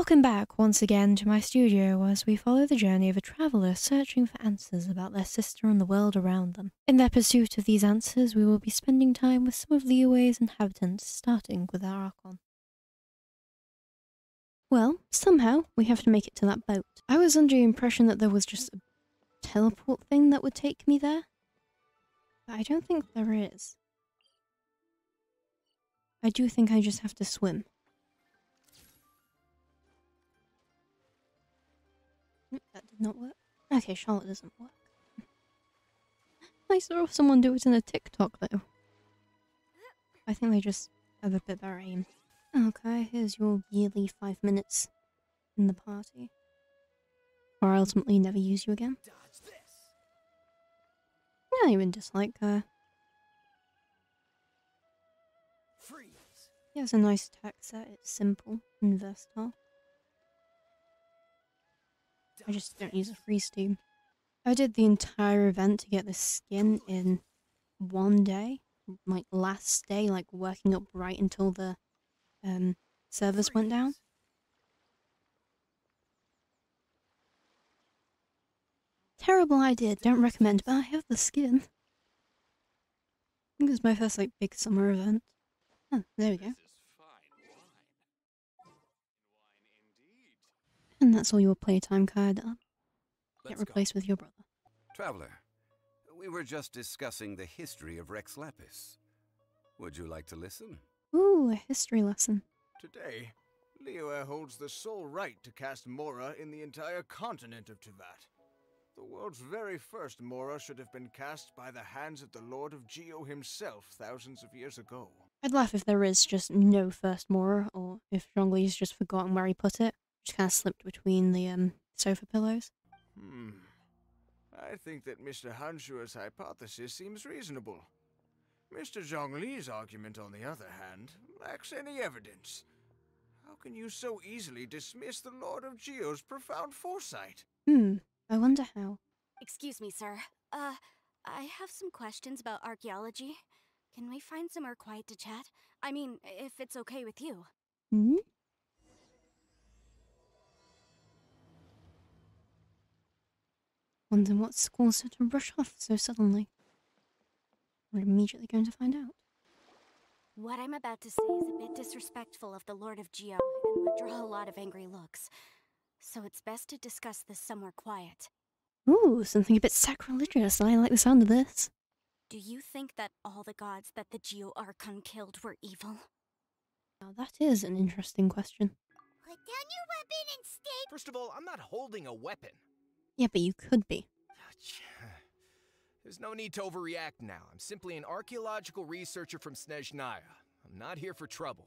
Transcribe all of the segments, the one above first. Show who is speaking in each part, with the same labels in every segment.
Speaker 1: Welcome back once again to my studio as we follow the journey of a traveller searching for answers about their sister and the world around them. In their pursuit of these answers, we will be spending time with some of Liyue's inhabitants, starting with our Archon. Well, somehow we have to make it to that boat. I was under the impression that there was just a teleport thing that would take me there, but I don't think there is. I do think I just have to swim. That did not work. Okay, Charlotte doesn't work. I saw someone do it in a TikTok though. I think they just have a bit better aim. Okay, here's your yearly 5 minutes in the party. Or I ultimately never use you again. I don't even dislike her. He has a nice attack set, it's simple and versatile. I just don't use a freeze team. I did the entire event to get this skin in one day. Like last day, like working up right until the servers went down. Terrible idea, don't recommend, but I have the skin. I think it was my first like big summer event. Oh, there we go. And that's all your playtime card up. Get replaced with your brother.
Speaker 2: Traveler, we were just discussing the history of Rex Lapis. Would you like to listen?
Speaker 1: Ooh, a history lesson.
Speaker 3: Today, Liyue holds the sole right to cast Mora in the entire continent of Tivat. The world's very first Mora should have been cast by the hands of the Lord of Geo himself thousands of years ago.
Speaker 1: I'd laugh if there is just no first Mora, or if Zhongli's just forgotten where he put it. Just kind of slipped between the sofa pillows.
Speaker 3: I think that Mr. Hanshua's hypothesis seems reasonable. Mr. Zhongli's argument, on the other hand, lacks any evidence. How can you so easily dismiss the Lord of Geo's profound foresight?
Speaker 1: I wonder how.
Speaker 4: Excuse me, sir. I have some questions about archaeology. Can we find somewhere quiet to chat? I mean, if it's okay with you.
Speaker 1: Wonder what's caused her to rush off so suddenly. We're immediately going to find out.
Speaker 4: What I'm about to say is a bit disrespectful of the Lord of Geo and would draw a lot of angry looks. So it's best to discuss this somewhere quiet.
Speaker 1: Ooh, something a bit sacrilegious. I like the sound of this.
Speaker 4: Do you think that all the gods that the Geo Archon killed were evil?
Speaker 1: Now that is an interesting question.
Speaker 5: Put down your weapon and stay.
Speaker 6: First of all, I'm not holding a weapon.
Speaker 1: Yeah, but you could be.
Speaker 6: There's no need to overreact now. I'm simply an archaeological researcher from Snezhnaya. I'm not here for trouble.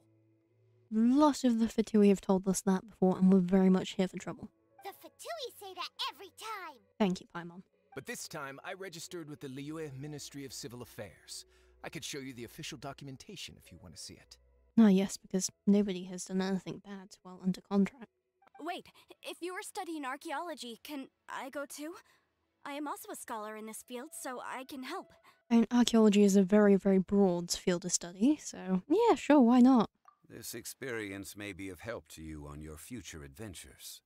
Speaker 1: Lots of the Fatui have told us that before, and we're very much here for trouble.
Speaker 5: The Fatui say that every time.
Speaker 1: Thank you, Paimon.
Speaker 6: But this time, I registered with the Liyue Ministry of Civil Affairs. I could show you the official documentation if you want to see it.
Speaker 1: Ah, yes, because nobody has done anything bad while under contract.
Speaker 4: Wait, if you are studying archaeology, can I go too? I am also a scholar in this field, so I can help.
Speaker 1: And archaeology is a very, very broad field of study, so yeah, sure, why not?
Speaker 2: This experience may be of help to you on your future adventures.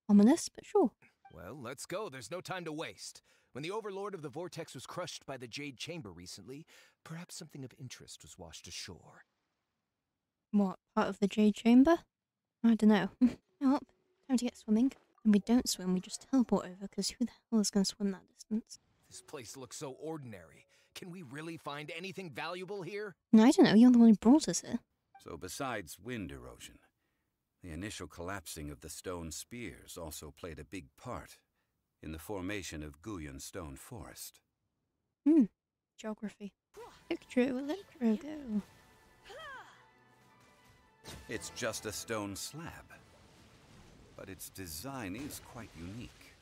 Speaker 1: Ominous, but sure.
Speaker 6: Well, let's go. There's no time to waste. When the Overlord of the Vortex was crushed by the Jade Chamber recently, perhaps something of interest was washed ashore.
Speaker 1: What, part of the Jade Chamber? I don't know. Oh, time to get swimming. And we don't swim, we just teleport over, because who the hell is going to swim that distance?
Speaker 6: This place looks so ordinary. Can we really find anything valuable here?
Speaker 1: No, I don't know, you're the one who brought us here.
Speaker 2: So besides wind erosion, the initial collapsing of the stone spears also played a big part in the formation of Guyun Stone Forest.
Speaker 1: Geography. Electro, go.
Speaker 2: It's just a stone slab, but its design is quite unique.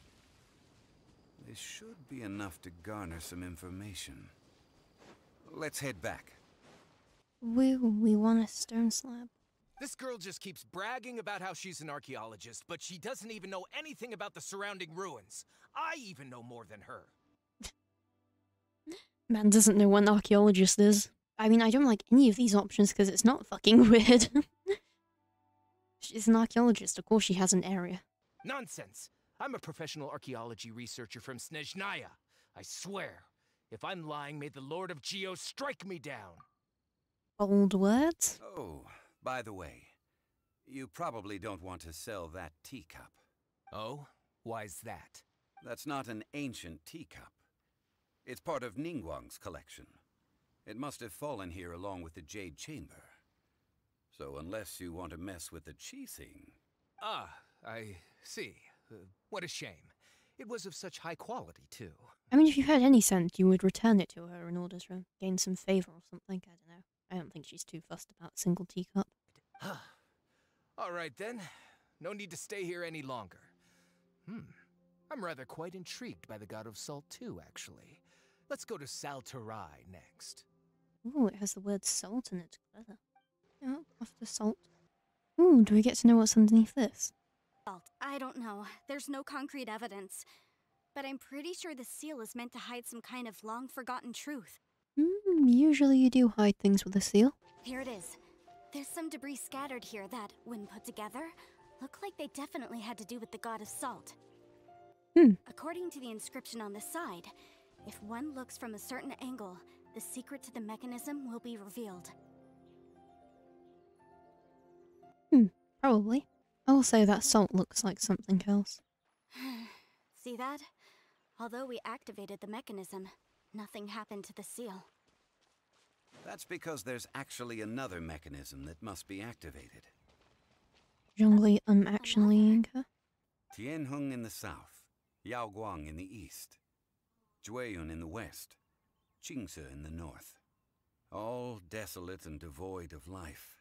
Speaker 2: This should be enough to garner some information. Let's head back.
Speaker 1: We want a stone slab.
Speaker 6: This girl just keeps bragging about how she's an archaeologist, but she doesn't even know anything about the surrounding ruins. I even know more than her.
Speaker 1: Man doesn't know what an archaeologist is. I mean, I don't like any of these options because it's not fucking weird. It's She's an archaeologist, of course she has an area.
Speaker 6: Nonsense! I'm a professional archaeology researcher from Snezhnaya. I swear, if I'm lying, may the Lord of Geo strike me down.
Speaker 1: Bold words?
Speaker 2: Oh, by the way, you probably don't want to sell that teacup.
Speaker 6: Oh? Why's that?
Speaker 2: That's not an ancient teacup. It's part of Ningguang's collection. It must have fallen here along with the Jade Chamber. So unless you want to mess with the Qixing...
Speaker 6: Ah, I see. What a shame. It was of such high quality, too.
Speaker 1: I mean, if you had any sense, you would return it to her in order to gain some favor or something. I don't know. I don't think she's too fussed about a single teacup.
Speaker 6: All right, then. No need to stay here any longer. I'm rather quite intrigued by the God of Salt, too, actually. Let's go to Sal Flore next.
Speaker 1: Ooh, it has the word salt in it. Clever. Yeah, after salt. Ooh, do we get to know what's underneath this?
Speaker 4: Salt. I don't know. There's no concrete evidence. But I'm pretty sure the seal is meant to hide some kind of long-forgotten truth.
Speaker 1: Usually you do hide things with a seal.
Speaker 4: Here it is. There's some debris scattered here that, when put together, look like they definitely had to do with the God of Salt. According to the inscription on the side, if one looks from a certain angle, the secret to the mechanism will be revealed.
Speaker 1: Probably. I will say that salt looks like something else.
Speaker 4: See that? Although we activated the mechanism, nothing happened to the seal.
Speaker 2: That's because there's actually another mechanism that must be activated.
Speaker 1: Zhongli actually her.
Speaker 2: Tianheng in the south, Yaoguang in the east, Jueyun in the west, Qingce in the north. All desolate and devoid of life.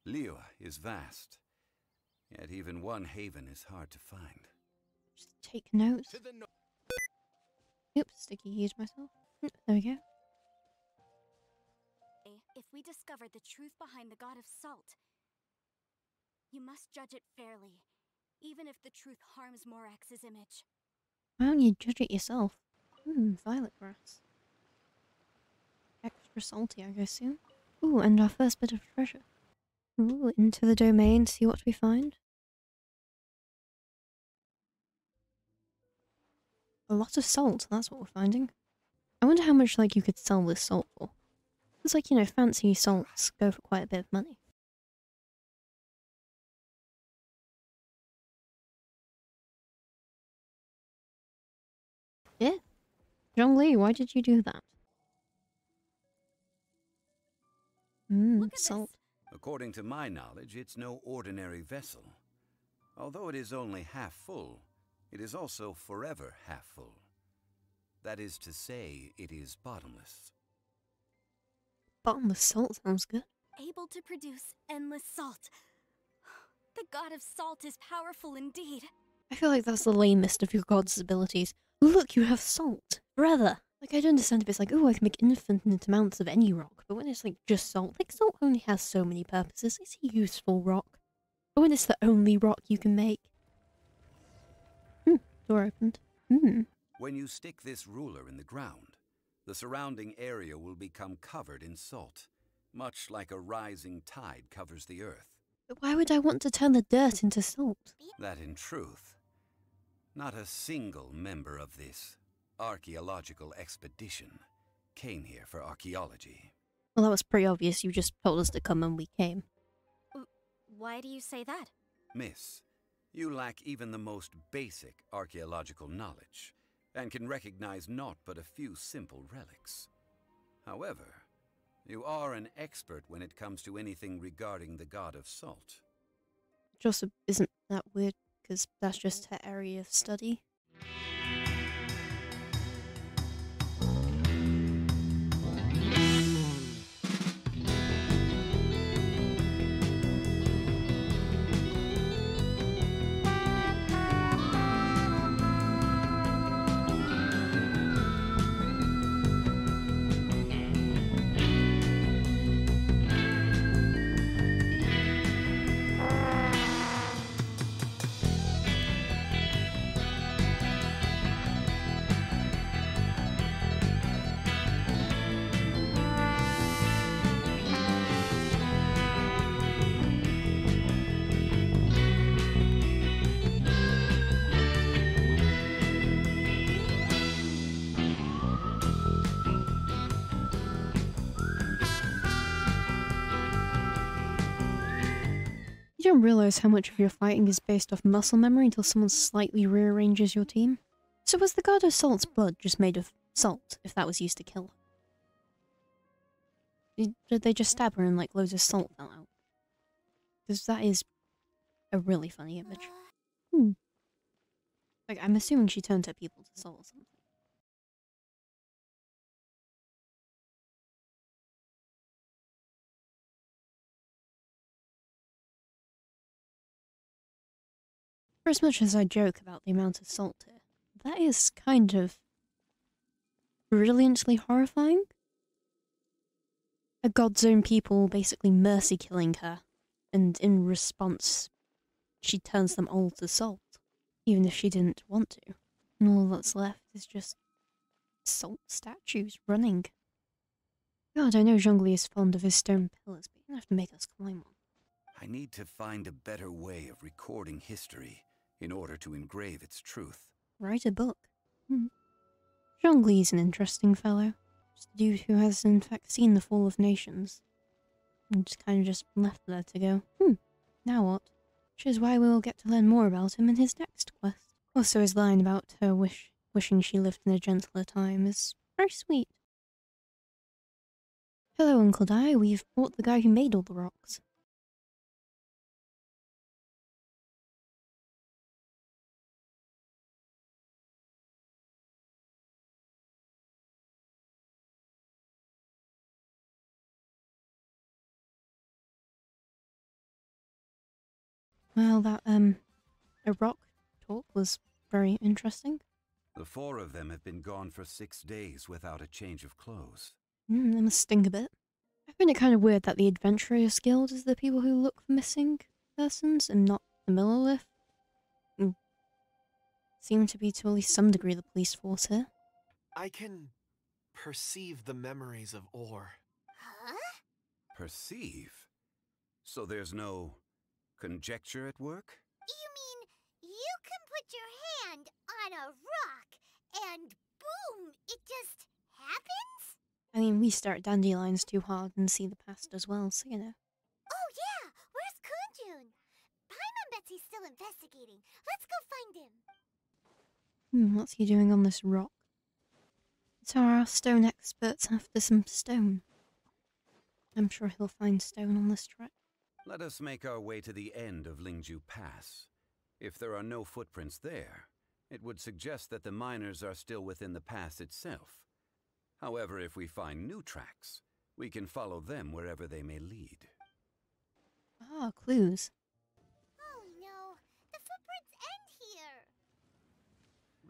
Speaker 2: Liyue is vast, yet even one haven is hard to find.
Speaker 1: Just take notes.
Speaker 6: To the
Speaker 1: Oops, sticky used myself. There we go.
Speaker 4: If we discover the truth behind the God of Salt, you must judge it fairly, even if the truth harms Morax's image.
Speaker 1: Why don't you judge it yourself? Violet grass. Extra salty, I guess soon. Ooh, and our first bit of treasure. Ooh, into the domain, see what we find. A lot of salt, that's what we're finding. I wonder how much, like, you could sell this salt for. It's like, you know, fancy salts go for quite a bit of money. Yeah? Zhongli, why did you do that? Salt.
Speaker 2: According to my knowledge, it's no ordinary vessel. Although it is only half full, it is also forever half full. That is to say, it is bottomless.
Speaker 1: Bottomless salt sounds good.
Speaker 4: Able to produce endless salt. The God of Salt is powerful indeed.
Speaker 1: I feel like that's the lamest of your god's abilities. Look, you have salt. Brother. Like, I don't understand if it's like, oh, I can make infinite amounts of any rock, but when it's like just salt, like salt only has so many purposes. It's a useful rock. But when it's the only rock you can make. Door opened.
Speaker 2: When you stick this ruler in the ground, the surrounding area will become covered in salt, much like a rising tide covers the earth.
Speaker 1: But why would I want to turn the dirt into salt?
Speaker 2: That in truth, not a single member of this archaeological expedition came here for archaeology.
Speaker 1: Well, that was pretty obvious. You just told us to come and we came.
Speaker 4: Why do you say that?
Speaker 2: Miss, you lack even the most basic archaeological knowledge, and can recognize naught but a few simple relics. However, you are an expert when it comes to anything regarding the God of Salt.
Speaker 1: Joseph, isn't that weird? Because that's just her area of study. don't realize how much of your fighting is based off muscle memory until someone slightly rearranges your team. So was the god of salt's blood just made of salt, if that was used to kill her? Did they just stab her and like loads of salt fell out? Because that is a really funny image. Like, I'm assuming she turned her people to salt or something. For as much as I joke about the amount of salt here, that is kind of brilliantly horrifying. A god's own people basically mercy killing her, and in response, she turns them all to salt, even if she didn't want to. And all that's left is just salt statues running. God, I know Zhongli is fond of his stone pillars, but you have to make us climb one.
Speaker 2: I need to find a better way of recording history in order to engrave its truth.
Speaker 1: Write a book. Zhongli's an interesting fellow. Just a dude who has in fact seen the fall of nations. And just kind of just left there to go, now what? Which is why we will get to learn more about him in his next quest. Also his line about her wishing she lived in a gentler time is very sweet. Hello, Uncle Di. We've brought the guy who made all the rocks. Well, that, a rock talk was very interesting.
Speaker 2: The 4 of them have been gone for 6 days without a change of clothes.
Speaker 1: That must sting a bit. I find it kind of weird that the Adventurers Guild is the people who look for missing persons and not the Millelith. Seem to be to at least some degree the police force here.
Speaker 7: I can perceive the memories of ore.
Speaker 5: Huh?
Speaker 2: Perceive? So there's no conjecture at work?
Speaker 5: You mean you can put your hand on a rock and boom, it just happens?
Speaker 1: I mean, we stare at dandelions too hard and see the past as well, so you know.
Speaker 5: Oh yeah, where's Kunjun? Paimon Betsy's still investigating. Let's go find him.
Speaker 1: What's he doing on this rock? So our stone expert's after some stone. I'm sure he'll find stone on this trek.
Speaker 2: Let us make our way to the end of Lingju Pass. If there are no footprints there, it would suggest that the miners are still within the pass itself. However, if we find new tracks, we can follow them wherever they may lead.
Speaker 1: Ah, clues.
Speaker 5: Oh no, the footprints end here.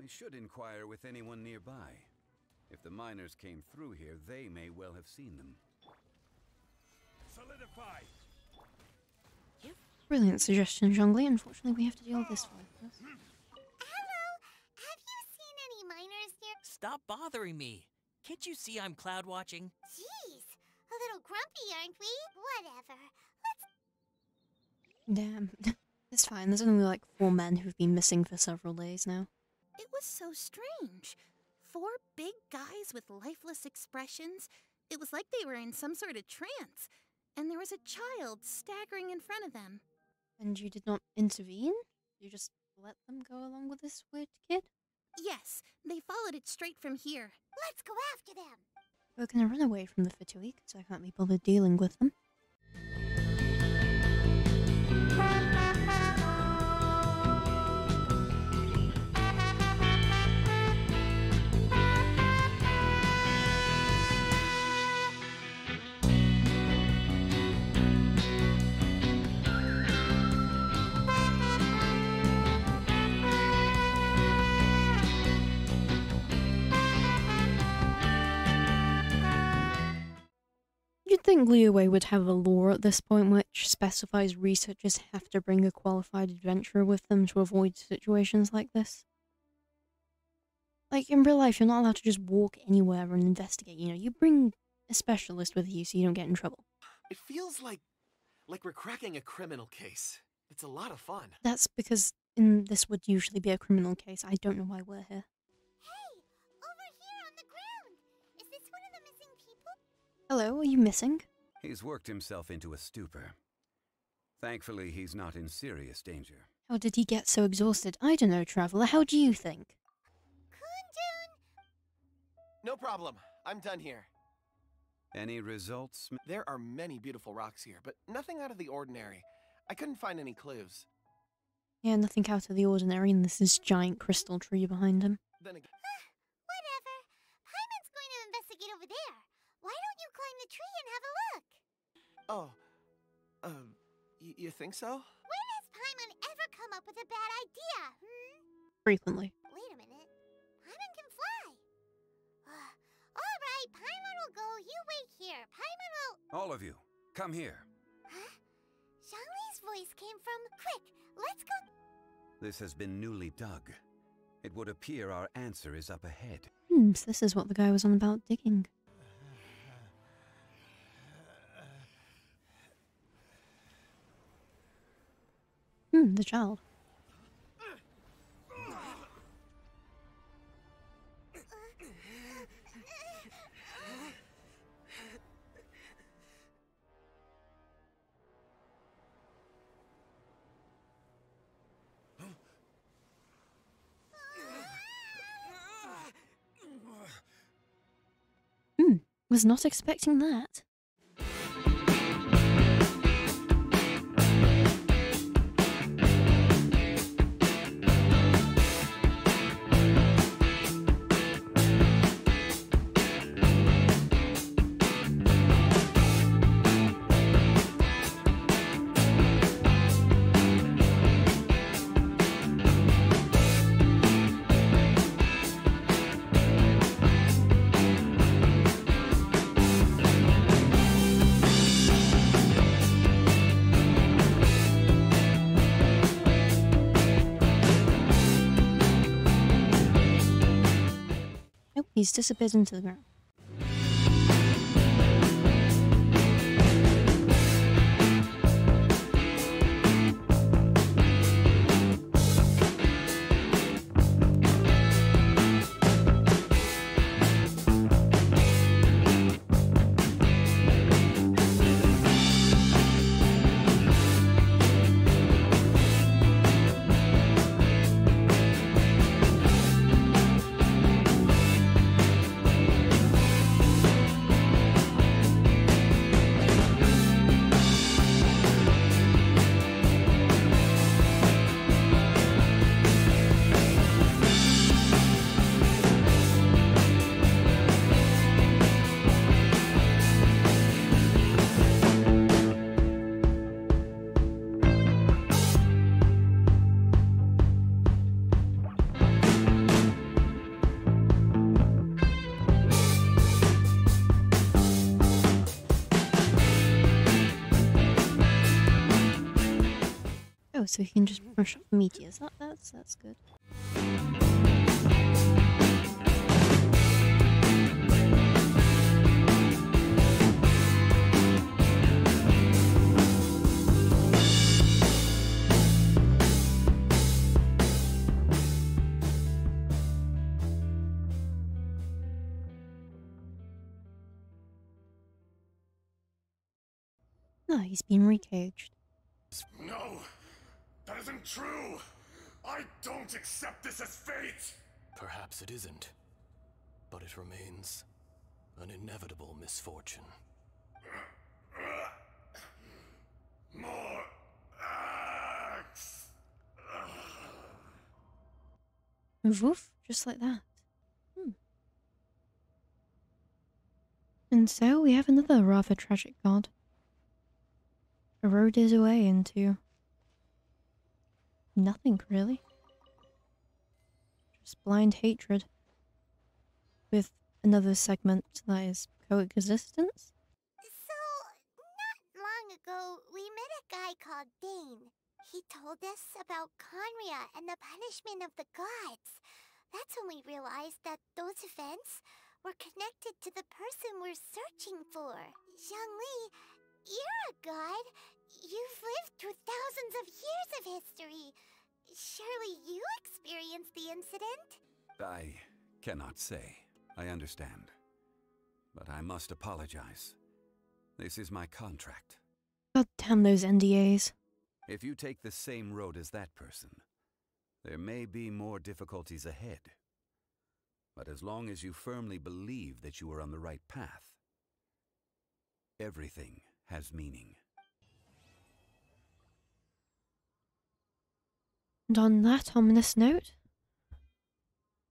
Speaker 2: We should inquire with anyone nearby. If the miners came through here, they may well have seen them. Solidify!
Speaker 1: Brilliant suggestion, Zhongli. Unfortunately, we have to deal with this one first.
Speaker 5: Hello, have you seen any miners here?
Speaker 8: Stop bothering me. Can't you see I'm cloud watching?
Speaker 5: Jeez, a little grumpy, aren't we? Whatever.
Speaker 1: Damn. It's fine. There's only like 4 men who've been missing for several days now.
Speaker 9: It was so strange. 4 big guys with lifeless expressions. It was like they were in some sort of trance. And there was a child staggering in front of them.
Speaker 1: And you did not intervene? You just let them go along with this weird kid?
Speaker 9: Yes, they followed it straight from here.
Speaker 5: Let's go after them.
Speaker 1: We're gonna run away from the Fitui, because I can't be bothered dealing with them. You'd think Liyue would have a law at this point which specifies researchers have to bring a qualified adventurer with them to avoid situations like this. Like, in real life, you're not allowed to just walk anywhere and investigate, you know, you bring a specialist with you so you don't get in trouble.
Speaker 7: It feels like we're cracking a criminal case. It's a lot of fun.
Speaker 1: That's because this would usually be a criminal case. I don't know why we're here.
Speaker 5: Hey, over here on the ground. Is this one of the missing people?
Speaker 1: Hello, are you missing?
Speaker 2: He's worked himself into a stupor. Thankfully, he's not in serious danger.
Speaker 1: How did he get so exhausted? I don't know, Traveler. How do you think?
Speaker 7: No problem. I'm done here.
Speaker 2: Any results?
Speaker 7: There are many beautiful rocks here, but nothing out of the ordinary. I couldn't find any clues.
Speaker 1: Yeah, nothing out of the ordinary, and this is giant crystal tree behind him.
Speaker 7: Then again,
Speaker 5: Whatever. Paimon's going to investigate over there. Why don't you climb the tree and have a look?
Speaker 7: you think so?
Speaker 5: When has Paimon ever come up with a bad idea,
Speaker 1: Frequently.
Speaker 5: Wait a minute. Paimon can fly. All right, Paimon will go. You wait here. Paimon will...
Speaker 2: All of you, come here.
Speaker 5: Huh? Zhongli's voice came from... Quick, let's go...
Speaker 2: This has been newly dug. It would appear our answer is up ahead.
Speaker 1: So this is what the guy was on about digging. The child. Was not expecting that. He's disappeared into the ground. Oh, so he can just brush up the meteors. That's good. No, he's been recaged.
Speaker 10: No! That isn't true! I don't accept this as fate!
Speaker 11: Perhaps it isn't, but it remains an inevitable misfortune.
Speaker 10: More axe!
Speaker 1: Woof, just like that. And so we have another rather tragic god. Eroded away into nothing, really. Just blind hatred. With another segment that is coexistence.
Speaker 5: So, not long ago, we met a guy called Dane. He told us about Conria and the punishment of the gods. That's when we realized that those events were connected to the person we're searching for. Zhongli, you're a god. You've lived through thousands of years of history. Surely you experienced the incident?
Speaker 2: I cannot say. I understand. But I must apologize. This is my contract.
Speaker 1: God damn those NDAs.
Speaker 2: If you take the same road as that person, there may be more difficulties ahead. But as long as you firmly believe that you are on the right path, everything has meaning.
Speaker 1: And on that ominous note,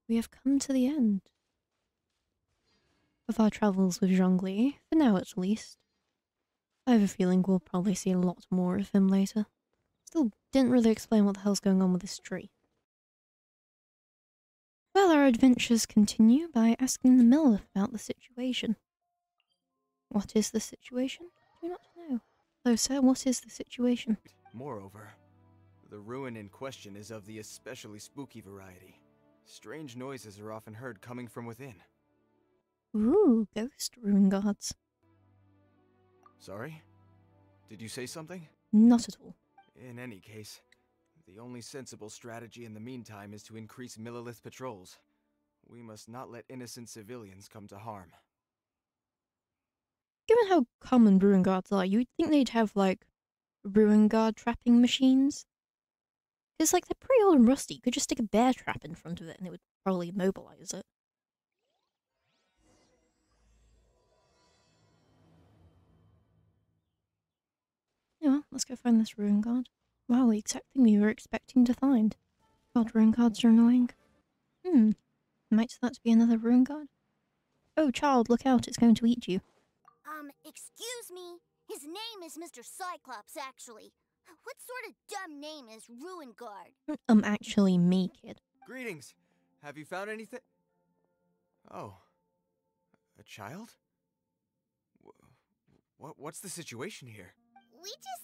Speaker 1: we have come to the end of our travels with Zhongli, for now at least. I have a feeling we'll probably see a lot more of him later. Still didn't really explain what the hell's going on with this tree. Well, our adventures continue by asking the miller about the situation. What is the situation? I do not know. Hello, sir, what is the situation?
Speaker 3: Moreover, the ruin in question is of the especially spooky variety. Strange noises are often heard coming from within.
Speaker 1: Ooh, ghost ruin guards.
Speaker 3: Sorry? Did you say something?
Speaker 1: Not at all.
Speaker 3: In any case, the only sensible strategy in the meantime is to increase Millilith patrols. We must not let innocent civilians come to harm.
Speaker 1: Given how common ruin guards are, you'd think they'd have, like, ruin guard trapping machines. Because, like, they're pretty old and rusty. You could just stick a bear trap in front of it and it would probably immobilize it. Yeah, let's go find this ruin guard. Wow, the exact thing we were expecting to find. God, ruin guards are annoying. Might that be another ruin guard? Oh, child, look out, it's going to eat you.
Speaker 4: Excuse me? His name is Mr. Cyclops, actually. What sort of dumb name is Ruin Guard?
Speaker 1: Actually me, kid.
Speaker 3: Greetings! Have you found anything? Oh. A child? What's the situation here?
Speaker 5: We just,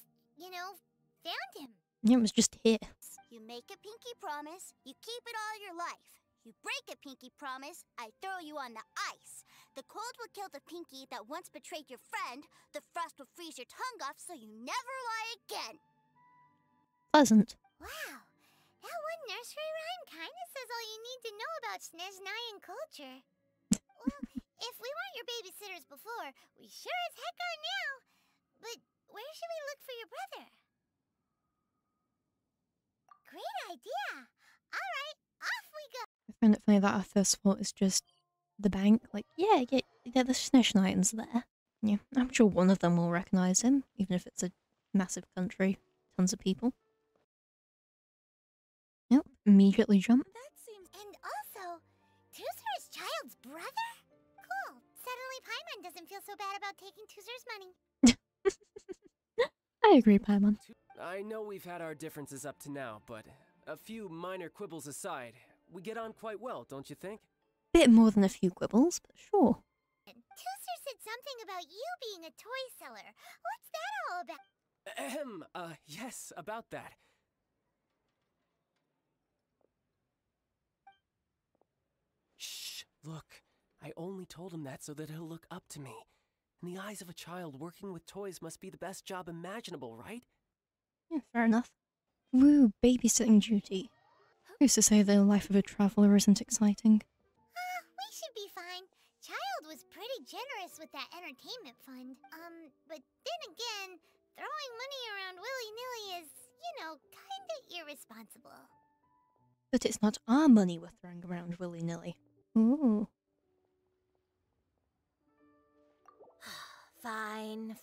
Speaker 5: found him.
Speaker 1: Yeah, it was just here.
Speaker 4: You make a pinky promise, you keep it all your life. You break a pinky promise, I throw you on the ice. The cold will kill the pinky that once betrayed your friend. The frost will freeze your tongue off so you never lie again.
Speaker 1: Pleasant.
Speaker 5: Wow. That one nursery rhyme kinda says all you need to know about Snezhnayan culture. Well, if we weren't your babysitters before, we sure as heck are now. But where should we look for your brother? Great idea. All right, off we go.
Speaker 1: I find it funny that our first thought is just the bank. Like, yeah, the Snezhnayans there. Yeah, I'm sure one of them will recognize him, even if it's a massive country, tons of people. Yep, immediately jump.
Speaker 5: That seems... And also, Tuzur's child's brother? Cool. Suddenly Paimon doesn't feel so bad about taking Tuzur's money.
Speaker 1: I agree, Paimon.
Speaker 12: I know we've had our differences up to now, but a few minor quibbles aside, we get on quite well, don't you think?
Speaker 1: Bit more than a few quibbles, but sure.
Speaker 5: Tuzur said something about you being a toy seller. What's that all about?
Speaker 12: Yes, about that. Shh, look. I only told him that so that he'll look up to me. In the eyes of a child, working with toys must be the best job imaginable, right?
Speaker 1: Yeah, fair enough. Woo, babysitting duty. Who's to say the life of a traveler isn't exciting?
Speaker 5: We should be fine. Child was pretty generous with that entertainment fund. But then again, throwing money around willy-nilly is, kinda irresponsible.
Speaker 1: But it's not our money we're throwing around willy-nilly. Ooh.
Speaker 13: Fine.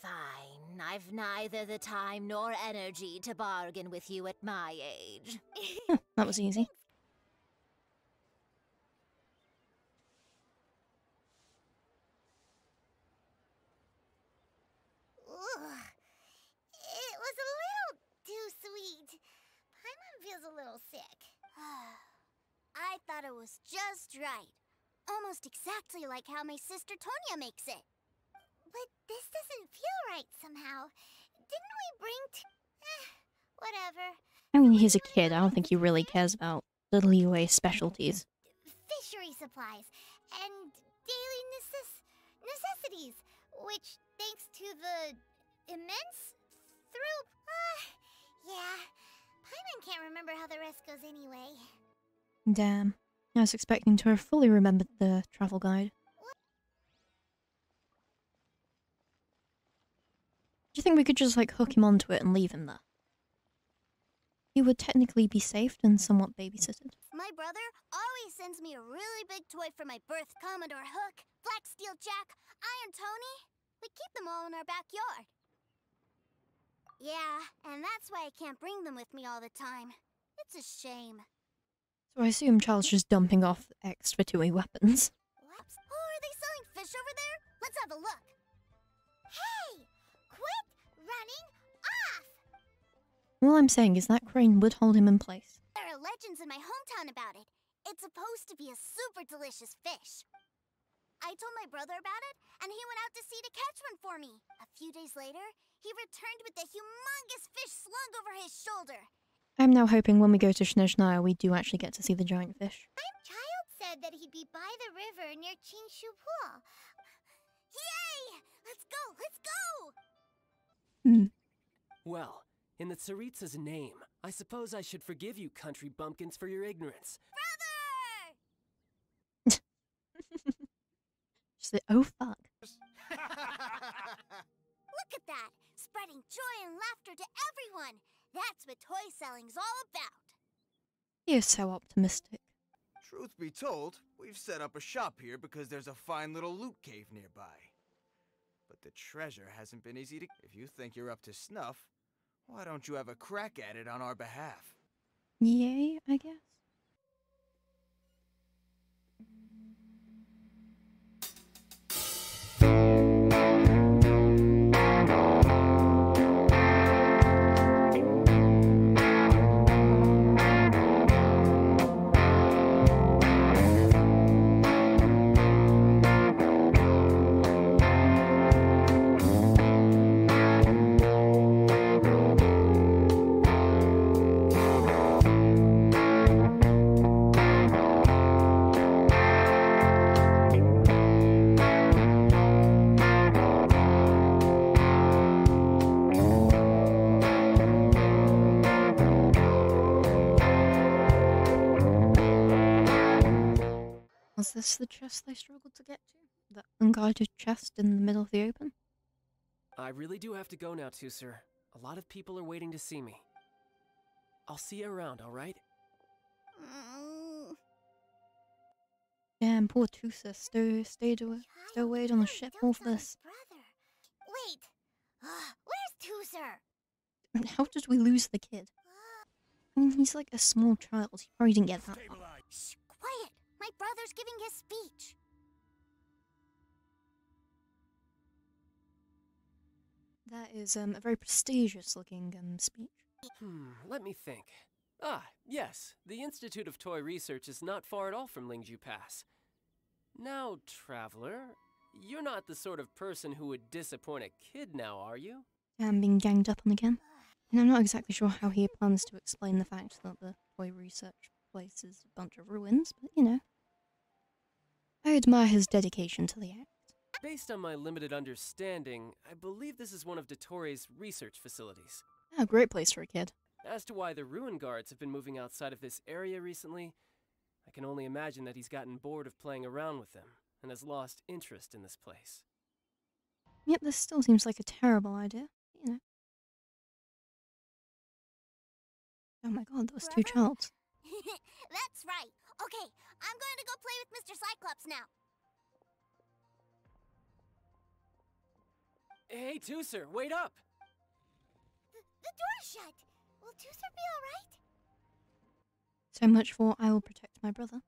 Speaker 13: I've neither the time nor energy to bargain with you at my age.
Speaker 1: That was easy.
Speaker 5: Ugh. It was a little too sweet. Paimon feels a little sick.
Speaker 4: I thought it was just right. Almost exactly like how my sister Tonya makes it.
Speaker 5: But this doesn't feel right somehow. Didn't we bring whatever.
Speaker 1: I mean, he's a kid. I don't think he really cares about the Liyue specialties.
Speaker 5: Fishery supplies and daily necessities, which, thanks to the immense throop, yeah, Paimon can't remember how the rest goes anyway.
Speaker 1: Damn. I was expecting to have fully remembered the travel guide. Do you think we could just, like, hook him onto it and leave him there? he would technically be saved and somewhat babysitted.
Speaker 4: My brother always sends me a really big toy for my birth. Commodore Hook, Black Steel Jack, Iron Tony. We keep them all in our backyard. Yeah, and that's why I can't bring them with me all the time. It's a shame.
Speaker 1: So I assume Charles just dumping off extra toy weapons.
Speaker 4: What? Oh, are they selling fish over there? Let's have a look.
Speaker 5: Hey! Quit running off!
Speaker 1: All I'm saying is that crane would hold him in place.
Speaker 4: There are legends in my hometown about it. It's supposed to be a super delicious fish. I told my brother about it, and he went out to sea to catch one for me. A few days later, he returned with a humongous fish slung over his shoulder.
Speaker 1: I'm now hoping when we go to Sinae we do actually get to see the giant fish.
Speaker 5: Child said that he'd be by the river near Chinshu Pool.
Speaker 4: Yay! Let's go! Let's go!
Speaker 12: Well, in the Tsaritsa's name, I suppose I should forgive you country bumpkins for your ignorance.
Speaker 4: Brother!
Speaker 1: Just say, oh fuck.
Speaker 4: Look at that! Spreading joy and laughter to everyone! That's what toy selling's all about!
Speaker 1: He is so optimistic.
Speaker 3: Truth be told, we've set up a shop here because there's a fine little loot cave nearby. But the treasure hasn't been easy to... If you think you're up to snuff, why don't you have a crack at it on our behalf?
Speaker 1: Yay, I guess. Was this the chest they struggled to get to? The unguarded chest in the middle of the open?
Speaker 12: I really do have to go now, Tuser. A lot of people are waiting to see me. I'll see you around, alright?
Speaker 1: Damn, poor Tusa stayed away on the ship all for this.
Speaker 5: Wait! Where's Tuser?
Speaker 1: How did we lose the kid? I mean, he's like a small child. He probably didn't get that far.
Speaker 4: Shh, quiet! My brother's giving his speech.
Speaker 1: That is a very prestigious looking speech.
Speaker 12: Let me think. Ah, yes, the Institute of Toy Research is not far at all from Lingju Pass. Now, traveler, you're not the sort of person who would disappoint a kid now, are you?
Speaker 1: I'm being ganged up on again. And I'm not exactly sure how he plans to explain the fact that the toy research place is a bunch of ruins, but you know. I admire his dedication to the act.
Speaker 12: Based on my limited understanding, I believe this is one of Dottoro's research facilities.
Speaker 1: A great place for a kid.
Speaker 12: As to why the ruin guards have been moving outside of this area recently, I can only imagine that he's gotten bored of playing around with them and has lost interest in this place.
Speaker 1: Yet this still seems like a terrible idea, you know. Oh my god, those two childs.
Speaker 4: That's right. Okay, I'm going to go play with Mr. Cyclops now.
Speaker 12: Hey, Tuser, wait up!
Speaker 5: The door's shut. Will Tuser be alright?
Speaker 1: So much for I will protect my brother.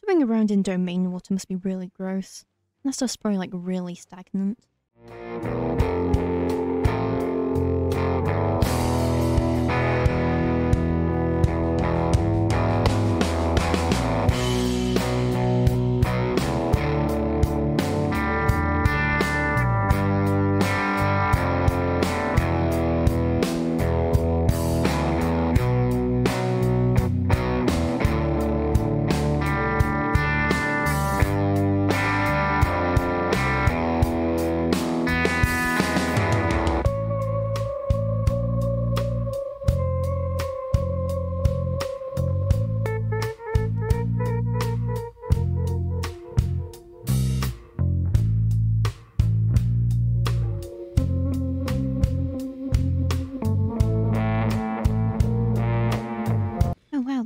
Speaker 1: Swimming around in domain water must be really gross. That stuff's probably like really stagnant.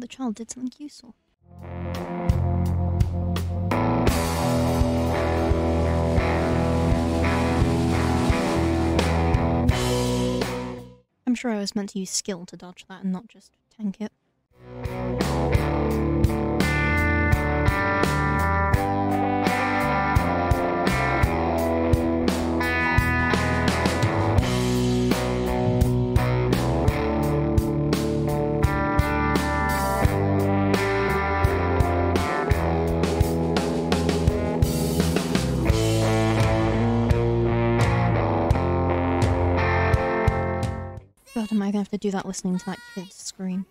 Speaker 1: child did something useful. I'm sure I was meant to use skill to dodge that and not just tank it. God, am I gonna have to do that listening to that kid scream?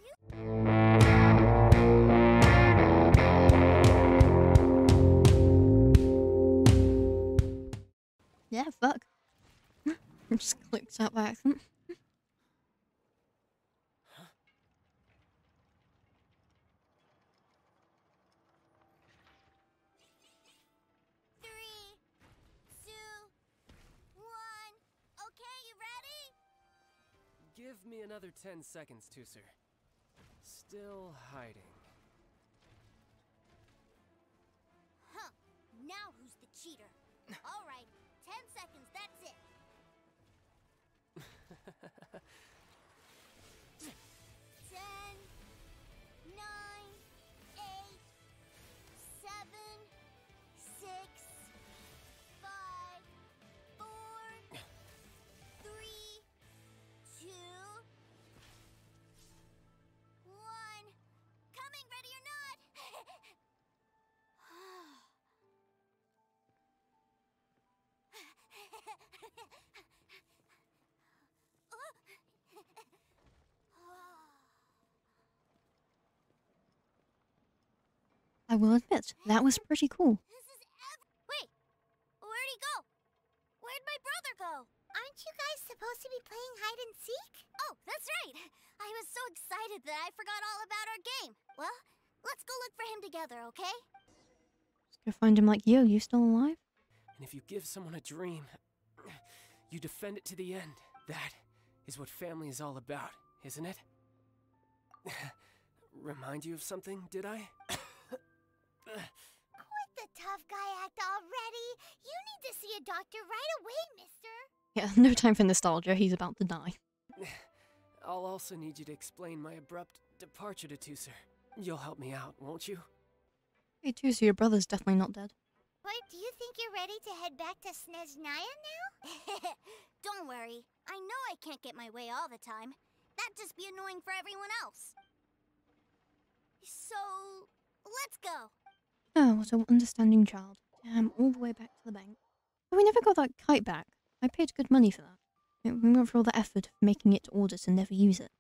Speaker 1: Yeah, fuck. Just clicked out by accident.
Speaker 12: Give me another 10 seconds, Tusser. Still hiding.
Speaker 4: Huh. Now who's the cheater? All right, 10 seconds, that's it. 10, 9, 8, 7, 6, 5, 4, 3, 2, 1. Coming, ready or not.
Speaker 1: I will admit, that was pretty cool.
Speaker 4: Wait, where'd he go? Where'd my brother go?
Speaker 5: Aren't you guys supposed to be playing hide and seek?
Speaker 4: Oh, that's right. I was so excited that I forgot all about our game. Well, let's go look for him together, okay?
Speaker 1: Let's go find him like, yo, you still alive?
Speaker 12: And if you give someone a dream, you defend it to the end. That is what family is all about, isn't it? Remind you of something, did I?
Speaker 5: Quit the tough guy act already. You need to see a doctor right away, mister.
Speaker 1: Yeah, no time for nostalgia, he's about to die.
Speaker 12: I'll also need you to explain my abrupt departure to Tusser. You'll help me out, won't you?
Speaker 1: Hey, too, so your brother's definitely not dead.
Speaker 5: What, do you think you're ready to head back to Snaezhnaya now?
Speaker 4: Don't worry. I know I can't get my way all the time. That'd just be annoying for everyone else. So, let's go.
Speaker 1: Oh, what an understanding child. Damn, all the way back to the bank. But we never got that kite back. I paid good money for that. We went for all the effort of making it to order to never use it.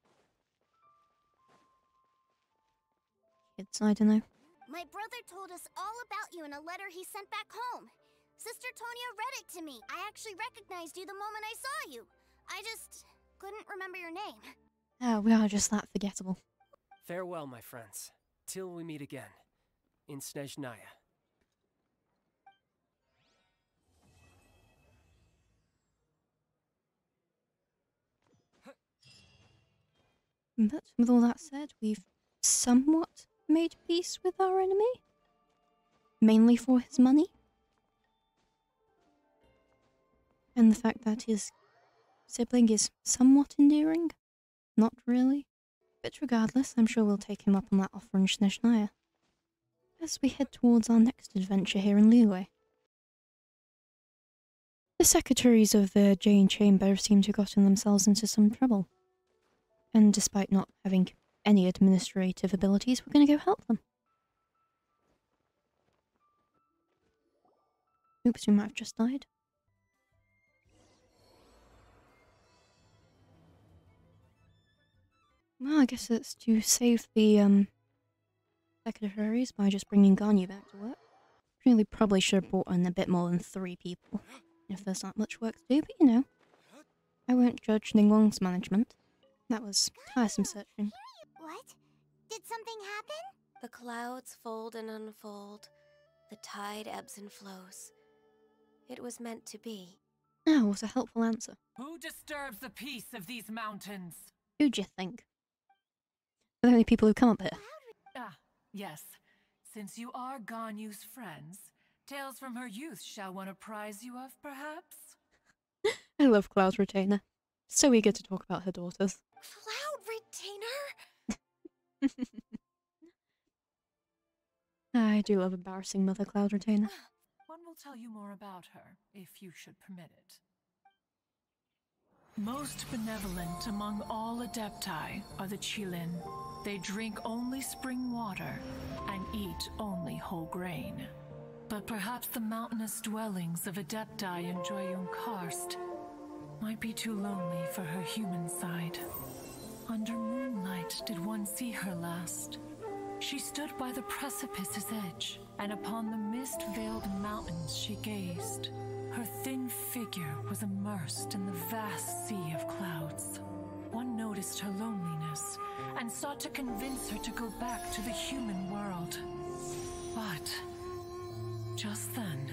Speaker 1: Kids, I don't know.
Speaker 4: My brother told us all about you in a letter he sent back home. Sister Tonya read it to me. I actually recognized you the moment I saw you. I just couldn't remember your name.
Speaker 1: Oh, we are just that forgettable.
Speaker 12: Farewell, my friends. Till we meet again. In Snezhnaya.
Speaker 1: But with all that said, we've somewhat made peace with our enemy. Mainly for his money. And the fact that his sibling is somewhat endearing. Not really. But regardless, I'm sure we'll take him up on that offer in Snezhnaya. As we head towards our next adventure here in Liyue. The secretaries of the Jane Chamber seem to have gotten themselves into some trouble. And despite not having any administrative abilities, we're going to go help them. Oops, we might have just died. Well, I guess it's to save the secretaries by just bringing Garnier back to work. Really probably should have brought in a bit more than 3 people, if there's not much work to do, but you know. I won't judge Ningguang's management. That was tiresome searching.
Speaker 5: What? Did something happen?
Speaker 14: The clouds fold and unfold. The tide ebbs and flows. It was meant to be.
Speaker 1: Oh, what a helpful answer.
Speaker 8: Who disturbs the peace of these mountains?
Speaker 1: Who'd you think? They're the only people who come up here.
Speaker 15: Yes, since you are Ganyu's friends, tales from her youth shall one apprise you of, perhaps?
Speaker 1: I love Cloud Retainer. So eager to talk about her daughters.
Speaker 14: Cloud Retainer?
Speaker 1: I do love embarrassing Mother Cloud Retainer.
Speaker 15: One will tell you more about her, if you should permit it. Most benevolent among all Adepti are the Qilin. They drink only spring water and eat only whole grain. But perhaps the mountainous dwellings of Adepti in Joyun Karst might be too lonely for her human side. Under moonlight did one see her last. She stood by the precipice's edge, and upon the mist-veiled mountains she gazed. Her thin figure was immersed in the vast sea of clouds. One noticed her loneliness, and sought to convince her to go back to the human world. But just then,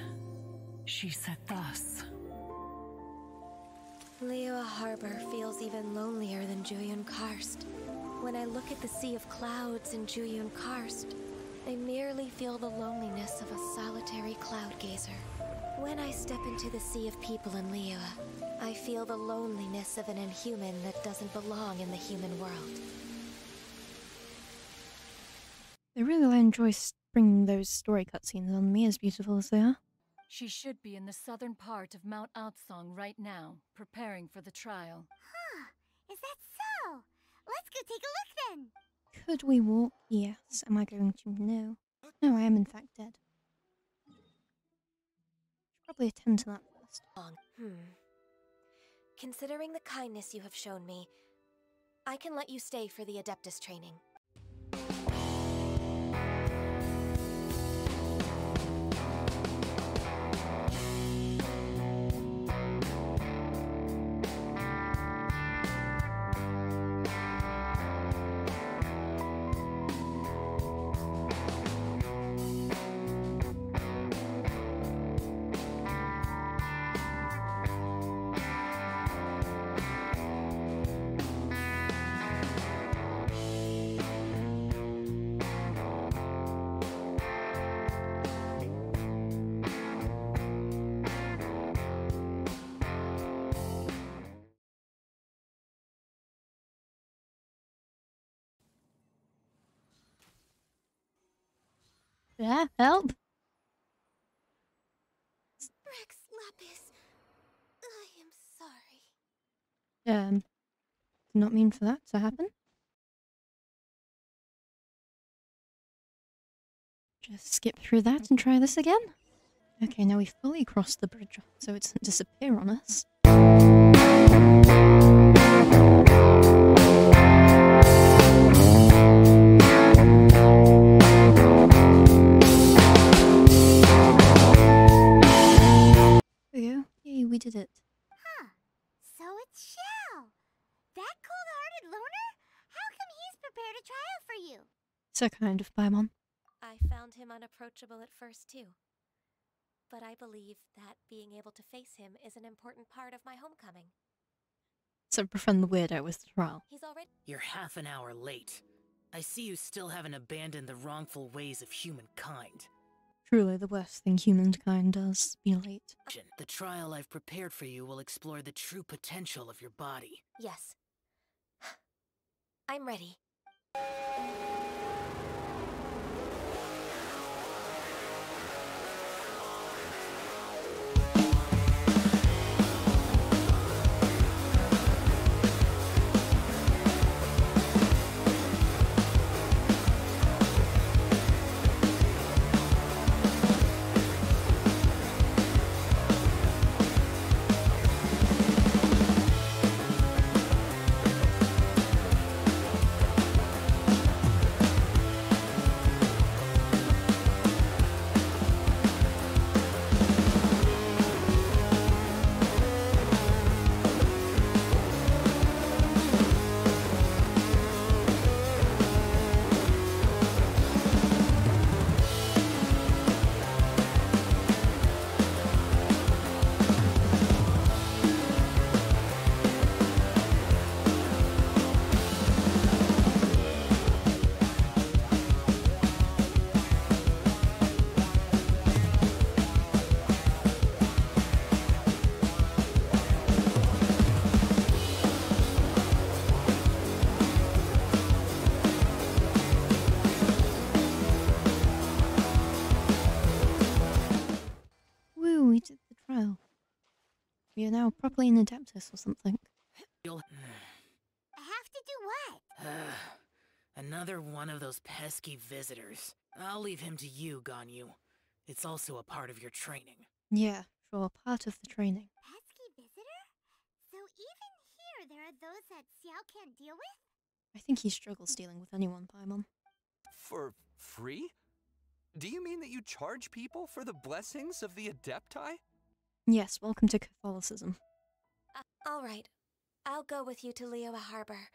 Speaker 15: she said thus.
Speaker 14: Liyue Harbor feels even lonelier than Joyun Karst. When I look at the sea of clouds in Joyun Karst, I merely feel the loneliness of a solitary cloud gazer. When I step into the sea of people in Liyue, I feel the loneliness of an inhuman that doesn't belong in the human world.
Speaker 1: I really enjoy bringing those story cutscenes on me, as beautiful as they are.
Speaker 15: She should be in the southern part of Mount Aotsong right now, preparing for the trial.
Speaker 5: Huh, is that so? Let's go take a look then.
Speaker 1: Could we walk? Yes. Am I going to? No. No, I am in fact dead. Should probably attend to that first.
Speaker 14: Considering the kindness you have shown me, I can let you stay for the Adeptus training.
Speaker 1: Yeah, help!
Speaker 5: Rex Lapis, I am sorry.
Speaker 1: Did not mean for that to happen. Just skip through that and try this again. Okay, now we've fully crossed the bridge, so it doesn't disappear on us. Yay, we did it.
Speaker 5: Huh, so it's Shell. That cold-hearted loner? How come he's prepared a trial for you?
Speaker 1: So kind of Paimon.
Speaker 14: I found him unapproachable at first too. But I believe that being able to face him is an important part of my homecoming.
Speaker 1: So befriend the weirdo with the trial.
Speaker 14: He's already—
Speaker 8: You're half an hour late. I see you still haven't abandoned the wrongful ways of humankind.
Speaker 1: Truly the worst thing humankind does, be late.
Speaker 8: The trial I've prepared for you will explore the true potential of your body.
Speaker 14: Yes. I'm ready.
Speaker 1: We are now properly an Adeptus or something.
Speaker 8: You'll...
Speaker 5: I have to do what?
Speaker 8: Another one of those pesky visitors. I'll leave him to you, Ganyu. It's also a part of your training.
Speaker 1: Yeah, sure, part of the training.
Speaker 5: Pesky visitor? So even here there are those that Xiao can't deal with?
Speaker 1: I think he struggles dealing with anyone, Paimon.
Speaker 16: For free? Do you mean that you charge people for the blessings of the Adepti?
Speaker 1: Yes, welcome to Catholicism.
Speaker 14: Alright, I'll go with you to Liyue Harbor.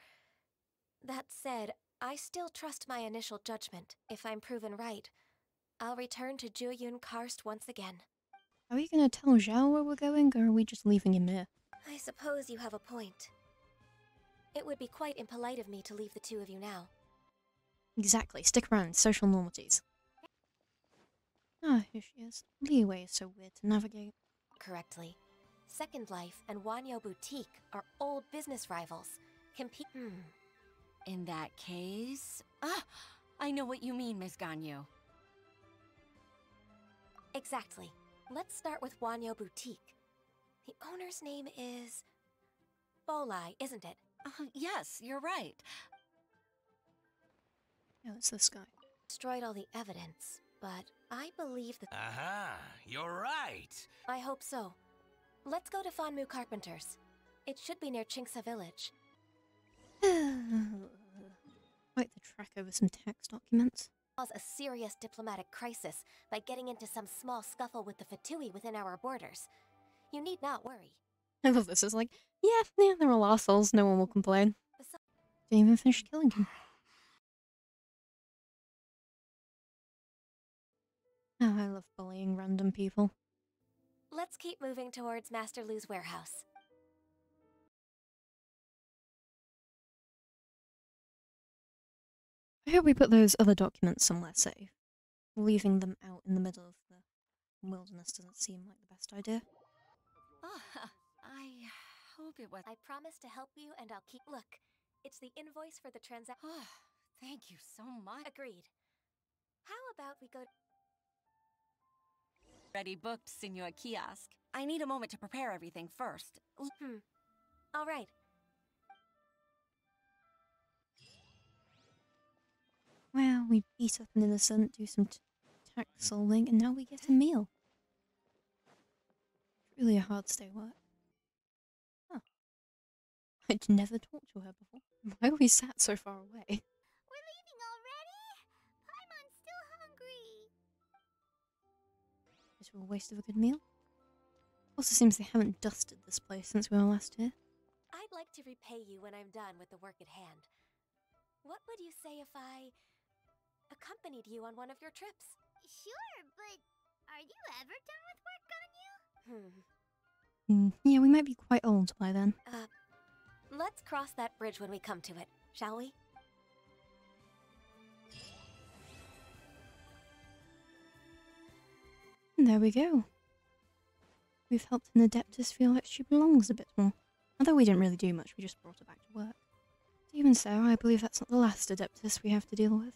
Speaker 14: That said, I still trust my initial judgment. If I'm proven right, I'll return to Jueyun Karst once again.
Speaker 1: Are we gonna tell Zhao where we're going, or are we just leaving him here?
Speaker 14: I suppose you have a point. It would be quite impolite of me to leave the two of you now.
Speaker 1: Exactly, stick around, social normities. Ah, here she is. Liyue is so weird to navigate.
Speaker 14: Correctly. Second Life and Wanyo Boutique are old business rivals.
Speaker 17: In that case... Ah! I know what you mean, Miss Ganyu.
Speaker 14: Exactly. Let's start with Wanyo Boutique. The owner's name is... Bolai, isn't it?
Speaker 17: Yes, you're right.
Speaker 1: Yeah, it's this guy.
Speaker 14: Destroyed all the evidence, but I believe that...
Speaker 6: Aha! You're right!
Speaker 14: I hope so. Let's go to Fanmu Carpenters. It should be near Chinksa village.
Speaker 1: Quite the trek over some text documents.
Speaker 14: Cause a serious diplomatic crisis by getting into some small scuffle with the Fatui within our borders. You need not worry.
Speaker 1: I love this. It's like, yeah, they're all assholes. No one will complain. Didn't even finish killing him. Oh, I love bullying random people.
Speaker 14: Let's keep moving towards Master Lu's warehouse.
Speaker 1: I hope we put those other documents somewhere safe. Leaving them out in the middle of the wilderness doesn't seem like the best idea.
Speaker 17: I hope it was...
Speaker 14: I promise to help you and I'll keep... Look, it's the invoice for the transaction.
Speaker 17: Thank you so much.
Speaker 14: Agreed. How about we go...
Speaker 17: Ready booked, Senor Kiosk. I need a moment to prepare everything first.
Speaker 14: All right.
Speaker 1: Well, we beat up an innocent, do some tax solving, and now we get a meal. It's really a hard stay work. Huh. I'd never talked to her before. Why are we sat so far away?
Speaker 5: We're leaving already? Paimon's still hungry.
Speaker 1: Is it a waste of a good meal? Also seems they haven't dusted this place since we were last here.
Speaker 14: I'd like to repay you when I'm done with the work at hand. What would you say if I accompanied you on one of your trips?
Speaker 5: Sure, but are you ever done with work, Ganyu?
Speaker 1: Yeah, we might be quite old by then.
Speaker 14: Let's cross that bridge when we come to it, shall we?
Speaker 1: And there we go. We've helped an Adeptus feel like she belongs a bit more. Although we didn't really do much, we just brought her back to work. Even so, I believe that's not the last Adeptus we have to deal with.